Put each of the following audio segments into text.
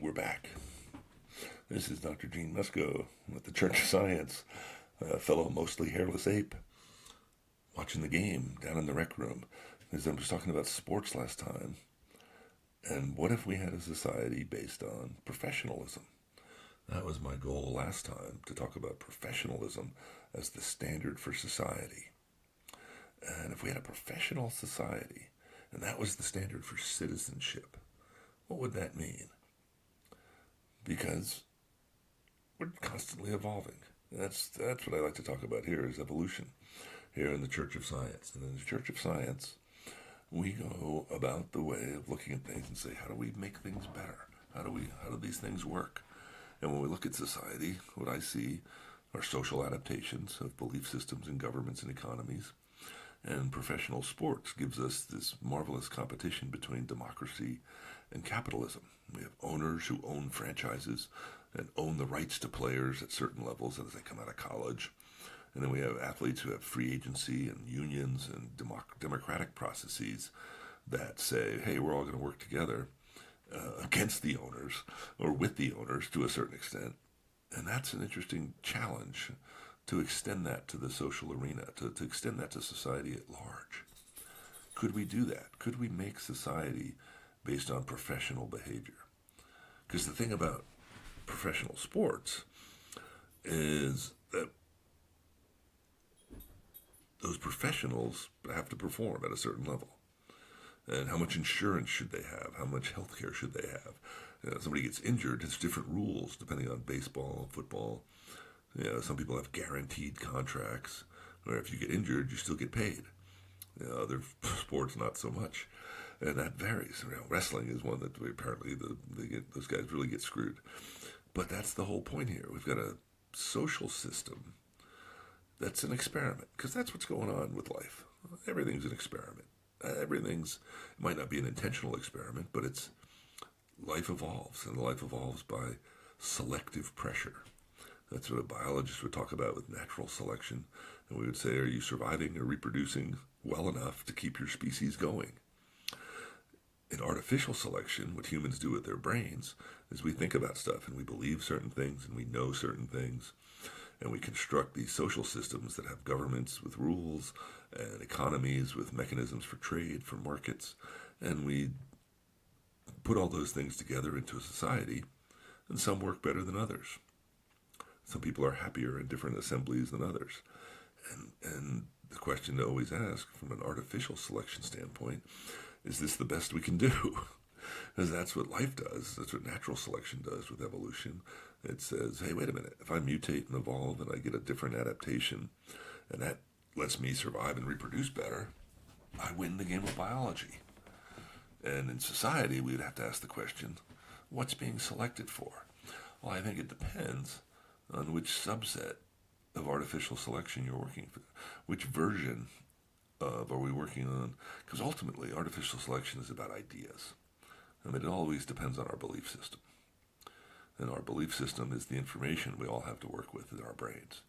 We're back. This is Dr. Gene Musco with the Church of Science, a fellow mostly hairless ape, watching the game down in the rec room. As I was talking about sports last time, and what if we had a society based on professionalism? That was my goal last time, to talk about professionalism as the standard for society. And if we had a professional society, and that was the standard for citizenship, what would that mean? Because we're constantly evolving. That's what I like to talk about here, is evolution, here in the Church of Science. And in the Church of Science, we go about the way of looking at things and say, how do we make things better? How do these things work? And when we look at society, what I see are social adaptations of belief systems in governments and economies. And professional sports gives us this marvelous competition between democracy and capitalism. We have owners who own franchises and own the rights to players at certain levels as they come out of college. And then we have athletes who have free agency and unions and democratic processes that say, hey, we're all going to work together against the owners or with the owners to a certain extent. And that's an interesting challenge, to extend that to the social arena, to extend that to society at large. Could we do that? Could we make society based on professional behavior? Because the thing about professional sports is that those professionals have to perform at a certain level. And how much insurance should they have? How much health care should they have? Somebody gets injured, there's different rules depending on baseball, football. Some people have guaranteed contracts, where if you get injured, you still get paid. Other sports, not so much. And that varies. Wrestling is one that apparently those guys really get screwed. But that's the whole point here. We've got a social system that's an experiment, because that's what's going on with life. Everything's an experiment. It might not be an intentional experiment, but life evolves, and life evolves by selective pressure. That's what a biologist would talk about with natural selection. And we would say, are you surviving or reproducing well enough to keep your species going? In artificial selection, what humans do with their brains is we think about stuff and we believe certain things and we know certain things. And we construct these social systems that have governments with rules and economies with mechanisms for trade, for markets. And we put all those things together into a society, and some work better than others. Some people are happier in different assemblies than others. And the question to always ask from an artificial selection standpoint, is this the best we can do? Because that's what life does. That's what natural selection does with evolution. It says, hey, wait a minute. If I mutate and evolve and I get a different adaptation, and that lets me survive and reproduce better, I win the game of biology. And in society, we would have to ask the question, what's being selected for? Well, I think it depends on which subset of artificial selection you're working for. Which version are we working on? Because ultimately, artificial selection is about ideas. I mean, it always depends on our belief system. And our belief system is the information we all have to work with in our brains.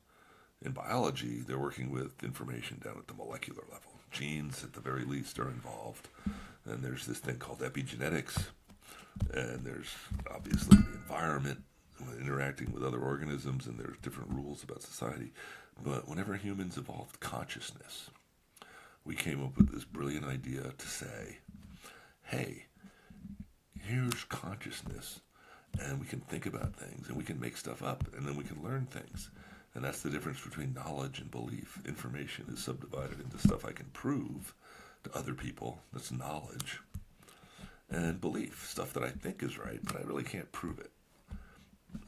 In biology, they're working with information down at the molecular level. Genes, at the very least, are involved. And there's this thing called epigenetics. And there's obviously the environment, interacting with other organisms, and there's different rules about society. But whenever humans evolved consciousness, we came up with this brilliant idea to say, hey, here's consciousness, and we can think about things, and we can make stuff up, and then we can learn things. And that's the difference between knowledge and belief. Information is subdivided into stuff I can prove to other people, that's knowledge, and belief, stuff that I think is right, but I really can't prove it.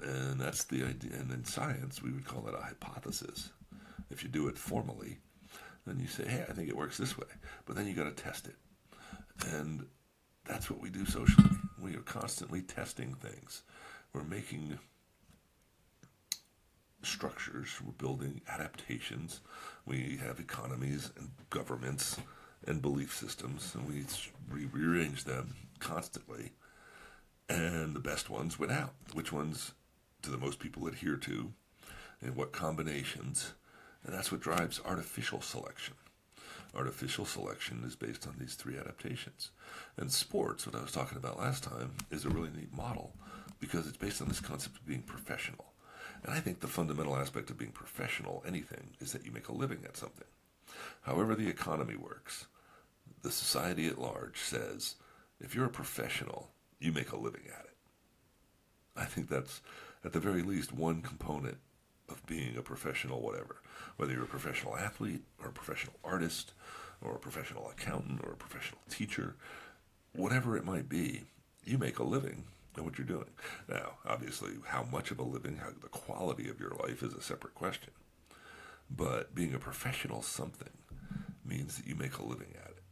And that's the idea. And in science, we would call that a hypothesis. If you do it formally, then you say, hey, I think it works this way. But then you got to test it. And that's what we do socially. We are constantly testing things. We're making structures. We're building adaptations. We have economies and governments and belief systems, and we rearrange them constantly. And the best ones win out. Which ones do the most people adhere to, and what combinations? And that's what drives artificial selection. Artificial selection is based on these three adaptations. And sports, what I was talking about last time, is a really neat model because it's based on this concept of being professional. And I think the fundamental aspect of being professional, anything, is that you make a living at something. However the economy works, the society at large says, if you're a professional, you make a living at it. I think that's, at the very least, one component of being a professional whatever. Whether you're a professional athlete, or a professional artist, or a professional accountant, or a professional teacher, whatever it might be, you make a living at what you're doing. Now, obviously, how much of a living, how the quality of your life is a separate question. But being a professional something means that you make a living at it.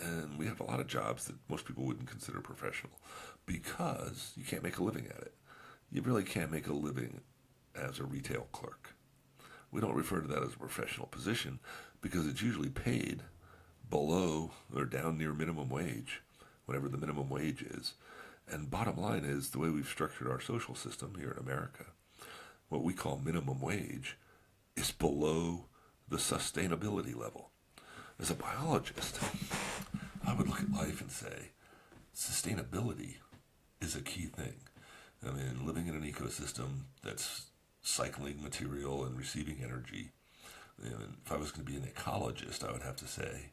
And we have a lot of jobs that most people wouldn't consider professional because you can't make a living at it. You really can't make a living as a retail clerk. We don't refer to that as a professional position because it's usually paid below or down near minimum wage, whatever the minimum wage is. And bottom line is, the way we've structured our social system here in America, what we call minimum wage is below the sustainability level. As a biologist, I would look at life and say, sustainability is a key thing. I mean, living in an ecosystem that's cycling material and receiving energy. And if I was going to be an ecologist, I would have to say,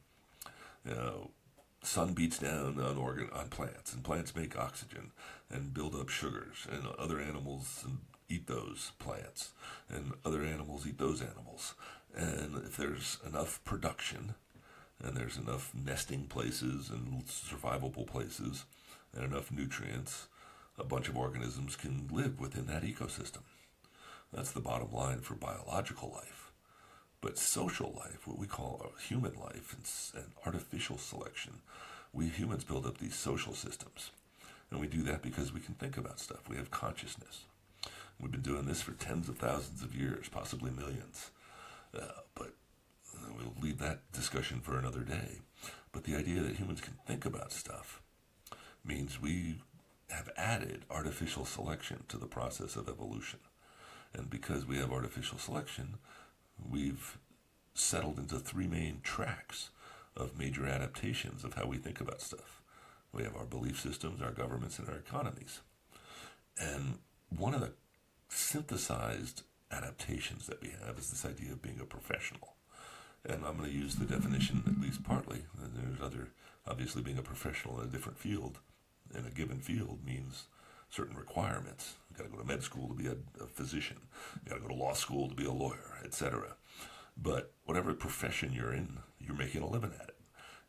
sun beats down on plants, and plants make oxygen and build up sugars, and other animals eat those plants, and other animals eat those animals. And if there's enough production, and there's enough nesting places and survivable places, and enough nutrients, a bunch of organisms can live within that ecosystem. That's the bottom line for biological life. But social life, what we call human life and artificial selection, we humans build up these social systems. And we do that because we can think about stuff. We have consciousness. We've been doing this for tens of thousands of years, possibly millions. But we'll leave that discussion for another day. But the idea that humans can think about stuff means we have added artificial selection to the process of evolution. And because we have artificial selection, we've settled into three main tracks of major adaptations of how we think about stuff. We have our belief systems, our governments, and our economies. And one of the synthesized adaptations that we have is this idea of being a professional. And I'm going to use the definition at least partly. And there's other, obviously being a professional in a different field, in a given field, means certain requirements. You've got to go to med school to be a physician. You've got to go to law school to be a lawyer, etc. But whatever profession you're in, you're making a living at it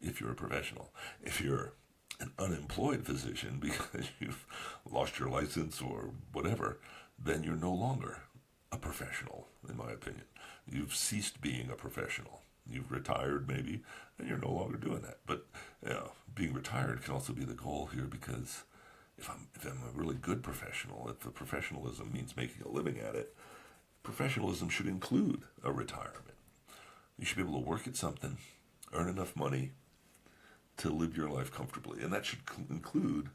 if you're a professional. If you're an unemployed physician because you've lost your license or whatever, then you're no longer a professional, in my opinion. You've ceased being a professional. You've retired maybe, and you're no longer doing that. But being retired can also be the goal here, because if I'm a really good professional, if the professionalism means making a living at it, professionalism should include a retirement. You should be able to work at something, earn enough money to live your life comfortably. And that should include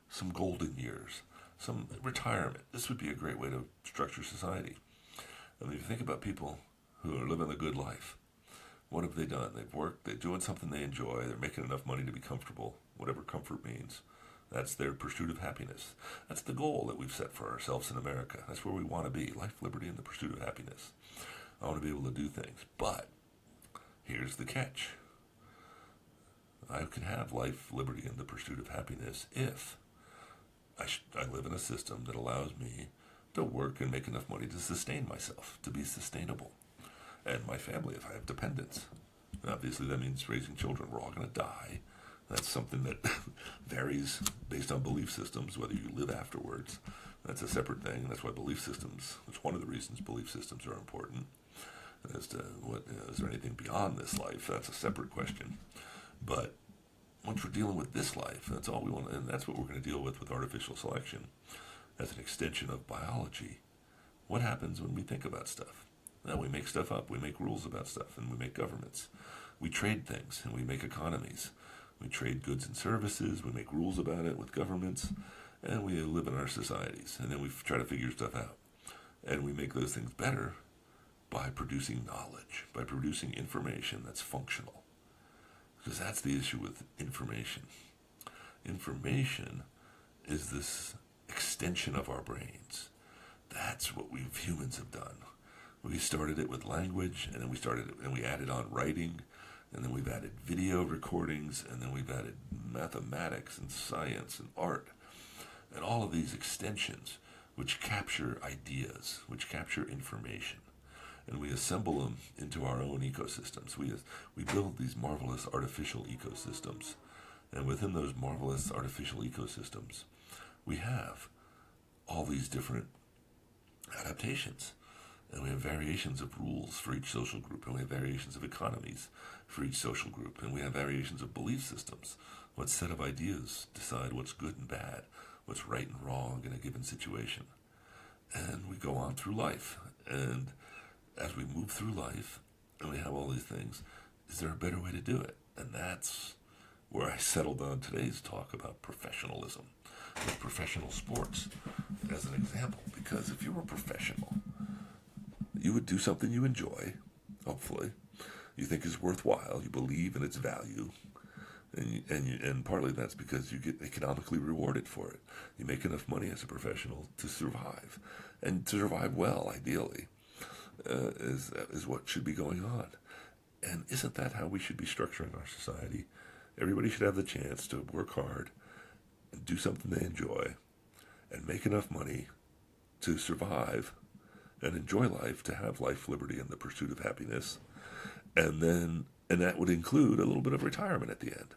some golden years, some retirement. This would be a great way to structure society. I mean, if you think about people who are living a good life, what have they done? They've worked, they're doing something they enjoy, they're making enough money to be comfortable, whatever comfort means. That's their pursuit of happiness. That's the goal that we've set for ourselves in America. That's where we want to be, life, liberty, and the pursuit of happiness. I want to be able to do things. But here's the catch. I can have life, liberty, and the pursuit of happiness if I live in a system that allows me to work and make enough money to sustain myself, to be sustainable. And my family, if I have dependents. And obviously that means raising children. We're all going to die. That's something that varies based on belief systems, whether you live afterwards. That's a separate thing. That's why belief systems, it's one of the reasons belief systems are important. As to what, is there anything beyond this life? That's a separate question. But once we're dealing with this life, that's all we want, and that's what we're going to deal with artificial selection as an extension of biology. What happens when we think about stuff? Well, we make stuff up. We make rules about stuff, and we make governments. We trade things, and we make economies. We trade goods and services. We make rules about it with governments, and we live in our societies. And then we try to figure stuff out. And we make those things better by producing knowledge, by producing information that's functional. Because that's the issue with information. Information is this extension extension of our brains. That's what we humans have done. We started it with language, and then we added on writing, and then we've added video recordings, and then we've added mathematics and science and art, and all of these extensions which capture ideas, which capture information, and we assemble them into our own ecosystems. We build these marvelous artificial ecosystems, and within those marvelous artificial ecosystems, we have all these different adaptations. And we have variations of rules for each social group, and we have variations of economies for each social group, and we have variations of belief systems. What set of ideas decide what's good and bad, what's right and wrong in a given situation. And we go on through life. And as we move through life, and we have all these things, is there a better way to do it? And that's where I settled on today's talk about professionalism, with professional sports as an example. Because if you were a professional, you would do something you enjoy, hopefully, you think is worthwhile, you believe in its value, and partly that's because you get economically rewarded for it. You make enough money as a professional to survive, and to survive well, ideally, is what should be going on. And isn't that how we should be structuring our society? Everybody should have the chance to work hard and do something they enjoy and make enough money to survive and enjoy life, to have life, liberty, and the pursuit of happiness, and that would include a little bit of retirement at the end.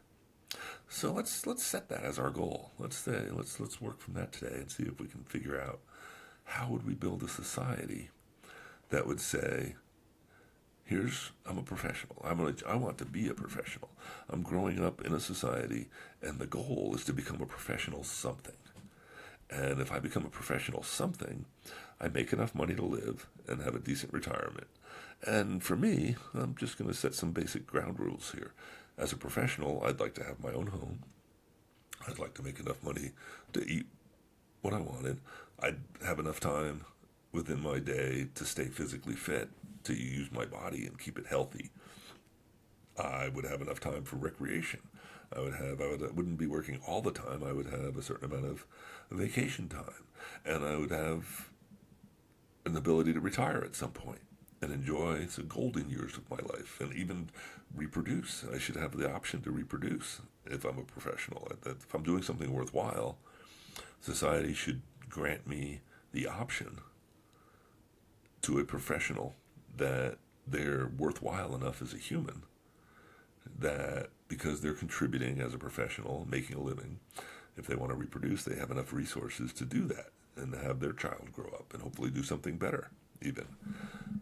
So let's set that as our goal. Let's work from that today and see if we can figure out how would we build a society that would say, I'm a professional. I want to be a professional. I'm growing up in a society, and the goal is to become a professional something. And if I become a professional something, I make enough money to live and have a decent retirement. And for me, I'm just going to set some basic ground rules here. As a professional, I'd like to have my own home. I'd like to make enough money to eat what I wanted. I'd have enough time within my day to stay physically fit, to use my body and keep it healthy. I would have enough time for recreation. I wouldn't be working all the time. I would have a certain amount of vacation time, and I would have an ability to retire at some point and enjoy the golden years of my life, and even reproduce. I should have the option to reproduce if I'm a professional. If I'm doing something worthwhile, society should grant me the option to a professional that they're worthwhile enough as a human, that because they're contributing as a professional, making a living, if they want to reproduce, they have enough resources to do that and to have their child grow up and hopefully do something better even.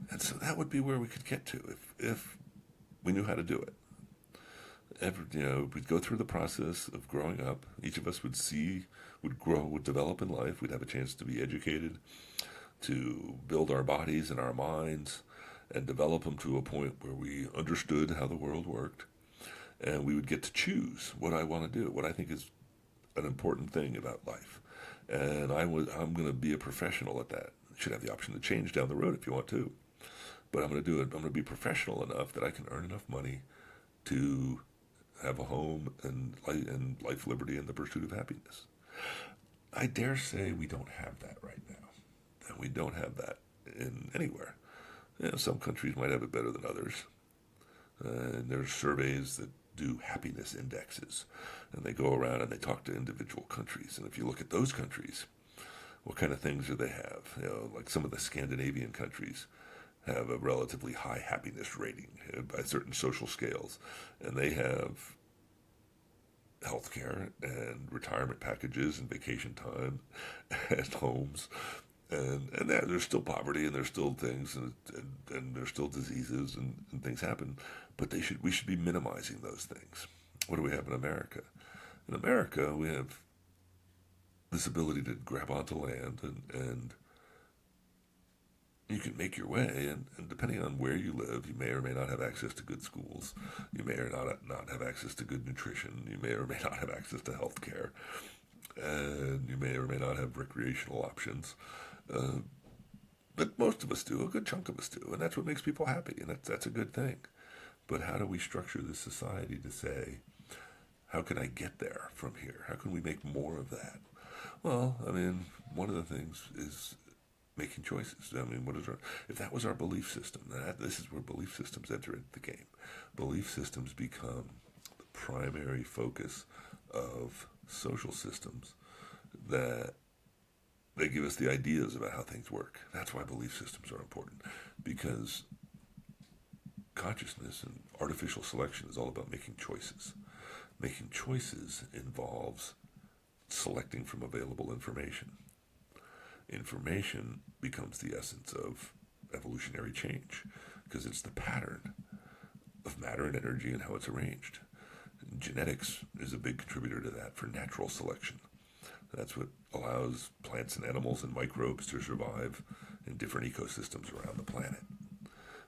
And so that would be where we could get to if we knew how to do it. We'd go through the process of growing up. Each of us would grow, would develop in life. We'd have a chance to be educated, to build our bodies and our minds, and develop them to a point where we understood how the world worked. And we would get to choose what I want to do, what I think is an important thing about life. And I'm going to be a professional at that. You should have the option to change down the road if you want to. But I'm going to do it. I'm going to be professional enough that I can earn enough money to have a home and life, liberty, and the pursuit of happiness. I dare say we don't have that right now. And we don't have that in anywhere. Some countries might have it better than others. And there's surveys that do happiness indexes, and they go around and they talk to individual countries. And if you look at those countries, what kind of things do they have? Like some of the Scandinavian countries have a relatively high happiness rating by certain social scales, and they have healthcare and retirement packages and vacation time and homes. And there's still poverty, and there's still things, and there's still diseases, and things happen. But we should be minimizing those things. What do we have in America? In America, we have this ability to grab onto land, and you can make your way. And depending on where you live, you may or may not have access to good schools. You may or not have access to good nutrition. You may or may not have access to health care. And you may or may not have recreational options. But most of us do, a good chunk of us do, and that's what makes people happy, and that's a good thing. But how do we structure this society to say, how can I get there from here? How can we make more of that? Well, I mean, one of the things is making choices. I mean, if that was our belief system, this is where belief systems enter into the game. Belief systems become the primary focus of social systems that they give us the ideas about how things work. That's why belief systems are important, because consciousness and artificial selection is all about making choices. Making choices involves selecting from available information. Information becomes the essence of evolutionary change because it's the pattern of matter and energy and how it's arranged. And genetics is a big contributor to that for natural selection. That's what allows plants and animals and microbes to survive in different ecosystems around the planet.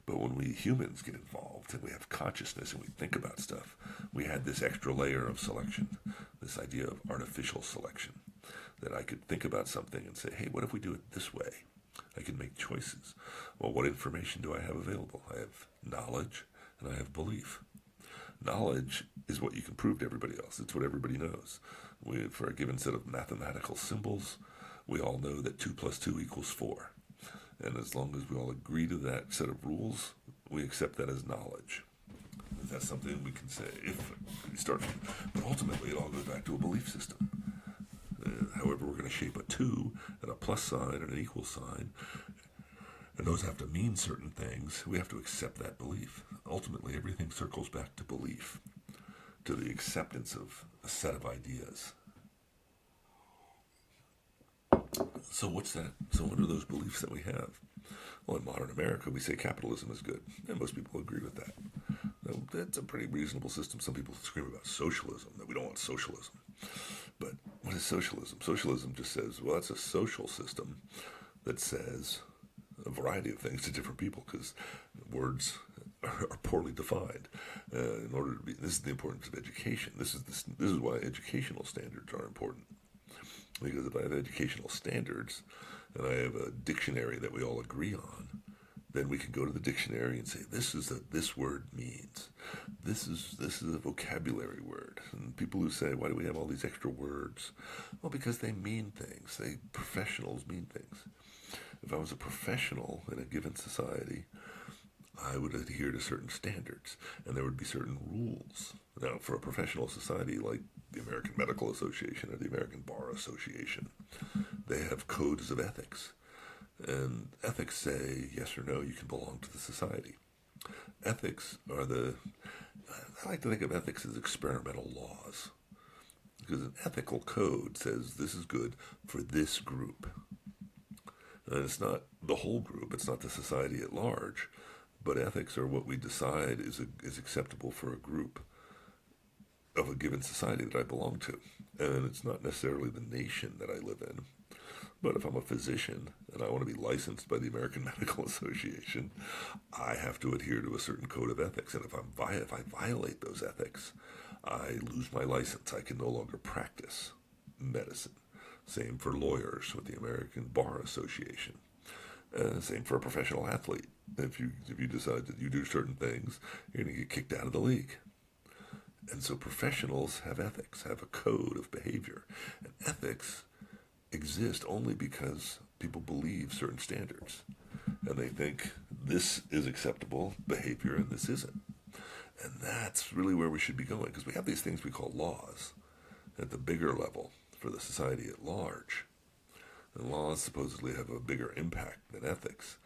But when we humans get involved and we have consciousness and we think about stuff, we had this extra layer of selection, this idea of artificial selection, that I could think about something and say, hey, what if we do it this way? I can make choices. Well, what information do I have available? I have knowledge and I have belief. Knowledge is what you can prove to everybody else. It's what everybody knows. For a given set of mathematical symbols, we all know that 2 plus 2 equals 4. And as long as we all agree to that set of rules, we accept that as knowledge. That's something we can say if we start. But ultimately, it all goes back to a belief system. However, we're going to shape a 2 and a plus sign and an equal sign, and those have to mean certain things. We have to accept that belief. Ultimately, everything circles back to belief, to the acceptance of a set of ideas. So what's that? So what are those beliefs that we have? Well, in modern America, we say capitalism is good, and most people agree with that. Now, that's a pretty reasonable system. Some people scream about socialism, that we don't want socialism. But what is socialism? Socialism just says, well, it's a social system that says a variety of things to different people because words are poorly defined. In order to be, this is the importance of education. This is why educational standards are important. Because if I have educational standards and I have a dictionary that we all agree on, then we can go to the dictionary and say, this is what this word means. This is a vocabulary word. And people who say, why do we have all these extra words? Well, because they mean things. Professionals mean things. If I was a professional in a given society, I would adhere to certain standards, and there would be certain rules. Now, for a professional society like the American Medical Association or the American Bar Association, they have codes of ethics. And ethics say, yes or no, you can belong to the society. Ethics are I like to think of ethics as experimental laws. Because an ethical code says this is good for this group. And it's not the whole group, it's not the society at large, but ethics are what we decide is acceptable for a group of a given society that I belong to. And it's not necessarily the nation that I live in. But if I'm a physician and I want to be licensed by the American Medical Association, I have to adhere to a certain code of ethics. And if I violate those ethics, I lose my license. I can no longer practice medicine. Same for lawyers with the American Bar Association. Same for a professional athlete. If you decide that you do certain things, you're going to get kicked out of the league. And so professionals have ethics, have a code of behavior. And ethics exist only because people believe certain standards. And they think this is acceptable behavior and this isn't. And that's really where we should be going, because we have these things we call laws at the bigger level for the society at large. And laws supposedly have a bigger impact than ethics.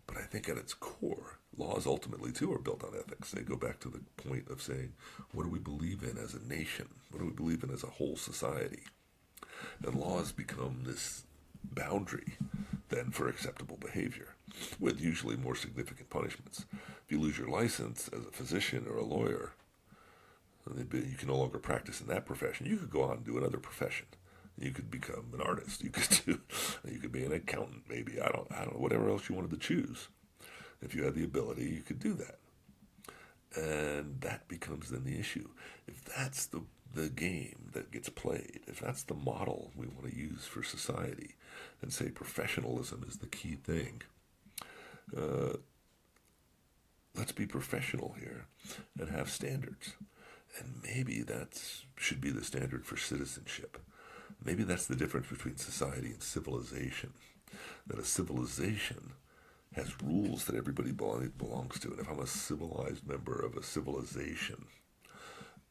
But I think at its core, laws ultimately, too, are built on ethics. They go back to the point of saying, what do we believe in as a nation? What do we believe in as a whole society? And laws become this boundary then for acceptable behavior, with usually more significant punishments. If you lose your license as a physician or a lawyer, you can no longer practice in that profession. You could go on and do another profession. You could become an artist. You could be an accountant, maybe. I don't know, whatever else you wanted to choose. If you had the ability, you could do that. And that becomes then the issue. If that's the game that gets played, if that's the model we want to use for society, and say professionalism is the key thing, let's be professional here and have standards. And maybe that should be the standard for citizenship. Maybe that's the difference between society and civilization. That a civilization has rules that everybody belongs to. And if I'm a civilized member of a civilization,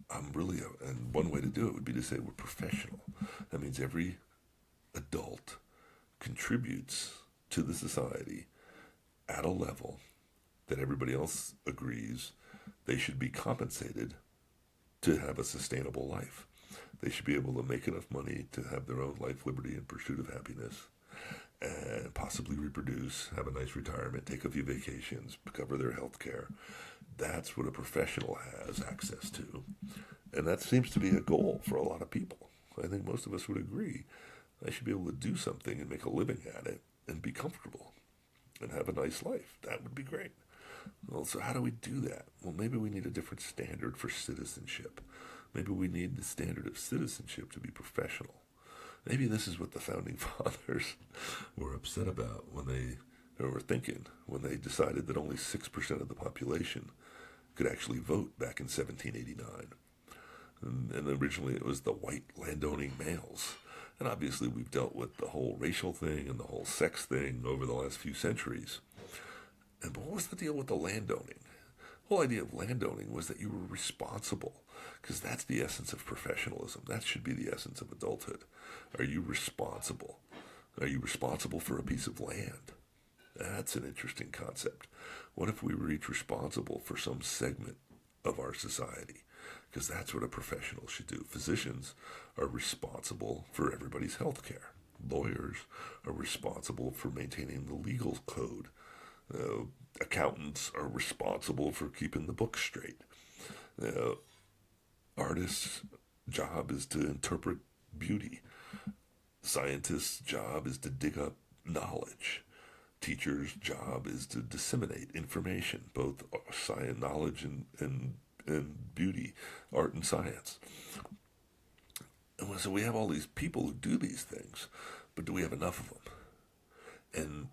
and one way to do it would be to say we're professional. That means every adult contributes to the society at a level that everybody else agrees they should be compensated to have a sustainable life. They should be able to make enough money to have their own life, liberty, and pursuit of happiness, and possibly reproduce, have a nice retirement, take a few vacations, cover their health care. That's what a professional has access to. And that seems to be a goal for a lot of people. I think most of us would agree. I should be able to do something and make a living at it and be comfortable and have a nice life. That would be great. Well, so how do we do that? Well, maybe we need a different standard for citizenship. Maybe we need the standard of citizenship to be professional. Maybe this is what the founding fathers were upset about when they decided that only 6% of the population could actually vote back in 1789. And originally it was the white landowning males. And obviously we've dealt with the whole racial thing and the whole sex thing over the last few centuries. But what was the deal with the landowning? The whole idea of landowning was that you were responsible, because that's the essence of professionalism. That should be the essence of adulthood. Are you responsible? Are you responsible for a piece of land? That's an interesting concept. What if we were each responsible for some segment of our society? Because that's what a professional should do. Physicians are responsible for everybody's health care. Lawyers are responsible for maintaining the legal code. Accountants are responsible for keeping the books straight. Artists' job is to interpret beauty. Scientists' job is to dig up knowledge. Teachers' job is to disseminate information, both science, knowledge, and beauty, art and science. And so we have all these people who do these things, but do we have enough of them? And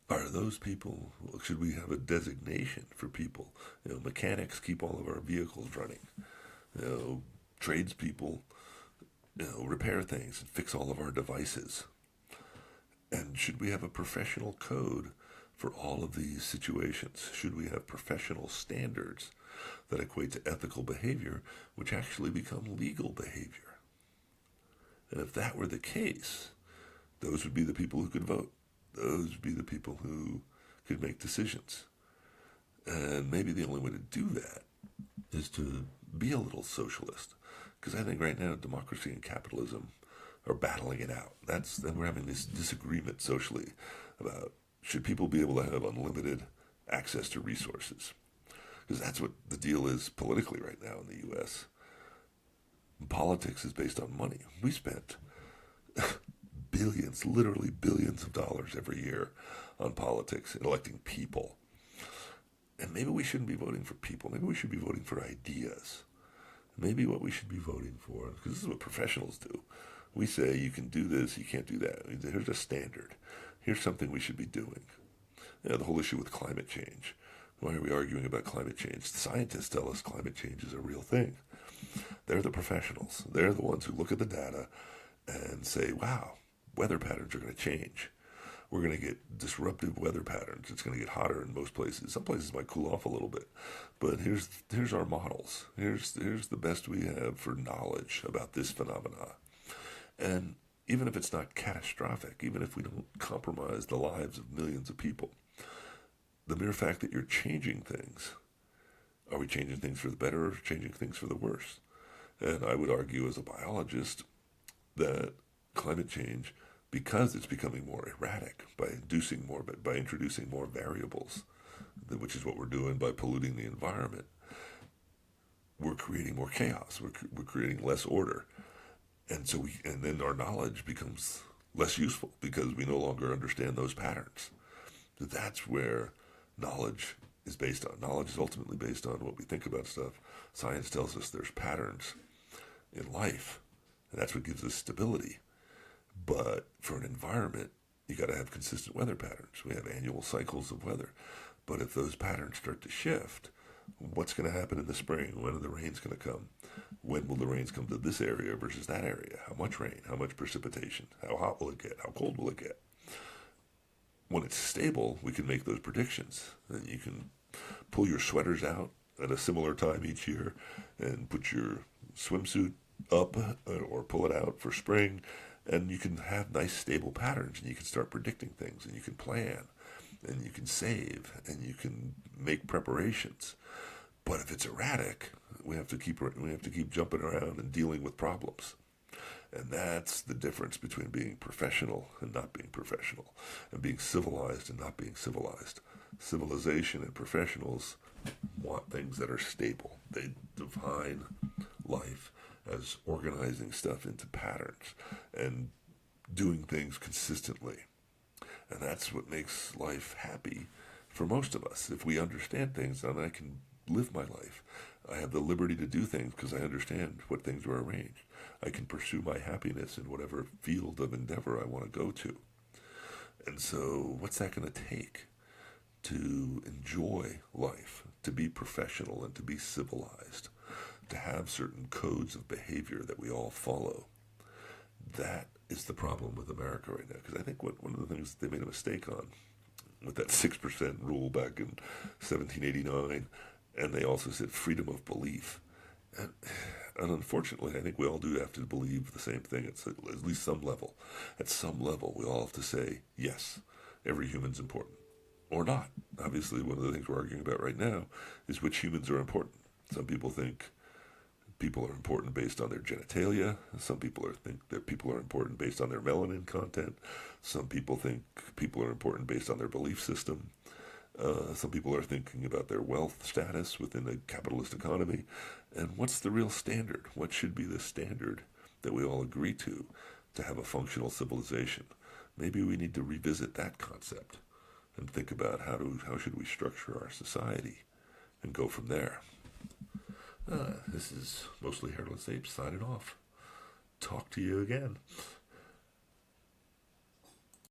are those people, should we have a designation for people? Mechanics keep all of our vehicles running. Tradespeople, repair things and fix all of our devices. And should we have a professional code for all of these situations? Should we have professional standards that equate to ethical behavior, which actually become legal behavior? And if that were the case, those would be the people who could vote. Those would be the people who could make decisions. And maybe the only way to do that is to be a little socialist. Because I think right now democracy and capitalism are battling it out. Then we're having this disagreement socially about should people be able to have unlimited access to resources. Because that's what the deal is politically right now in the U.S. Politics is based on money. We spent billions, literally billions of dollars every year on politics and electing people. And maybe we shouldn't be voting for people. Maybe we should be voting for ideas. Maybe what we should be voting for, because this is what professionals do. We say you can do this, you can't do that. Here's a standard. Here's something we should be doing. The whole issue with climate change. Why are we arguing about climate change? The scientists tell us climate change is a real thing. They're the professionals. They're the ones who look at the data and say, wow, weather patterns are going to change. We're going to get disruptive weather patterns. It's going to get hotter in most places. Some places might cool off a little bit. But here's our models. Here's the best we have for knowledge about this phenomena. And even if it's not catastrophic, even if we don't compromise the lives of millions of people, the mere fact that you're changing things, are we changing things for the better or changing things for the worse? And I would argue as a biologist that climate change, because it's becoming more erratic by introducing more variables, which is what we're doing by polluting the environment, we're creating more chaos. We're creating less order. And then our knowledge becomes less useful because we no longer understand those patterns. So that's where knowledge is based on. Knowledge is ultimately based on what we think about stuff. Science tells us there's patterns in life, and that's what gives us stability. But for an environment, you got to have consistent weather patterns. We have annual cycles of weather. But if those patterns start to shift, What's going to happen in the spring? When are the rains going to come? When will the rains come to this area versus that area? How much rain? How much precipitation? How hot will it get? How cold will it get? When it's stable, we can make those predictions. And you can pull your sweaters out at a similar time each year and put your swimsuit up or pull it out for spring. And you can have nice stable patterns and you can start predicting things and you can plan and you can save and you can make preparations. But if it's erratic, we have to keep jumping around and dealing with problems. And that's the difference between being professional and not being professional, and being civilized and not being civilized. Civilization and professionals want things that are stable. They define life as organizing stuff into patterns and doing things consistently. And that's what makes life happy for most of us. If we understand things, then I can live my life. I have the liberty to do things because I understand what things are arranged. I can pursue my happiness in whatever field of endeavor I want to go to. And so, what's that going to take to enjoy life, to be professional and to be civilized, to have certain codes of behavior that we all follow? That is the problem with America right now. Because I think one of the things they made a mistake on with that 6% rule back in 1789, and they also said freedom of belief. And, and unfortunately, I think we all do have to believe the same thing at least some level. At some level, we all have to say, yes, every human's important. Or not. Obviously, one of the things we're arguing about right now is which humans are important. Some people think people are important based on their genitalia. Some people think that people are important based on their melanin content. Some people think people are important based on their belief system. Some people are thinking about their wealth status within a capitalist economy. And what's the real standard? What should be the standard that we all agree to have a functional civilization? Maybe we need to revisit that concept and think about how should we structure our society and go from there. This is Mostly Hairless Apes signing off. Talk to you again.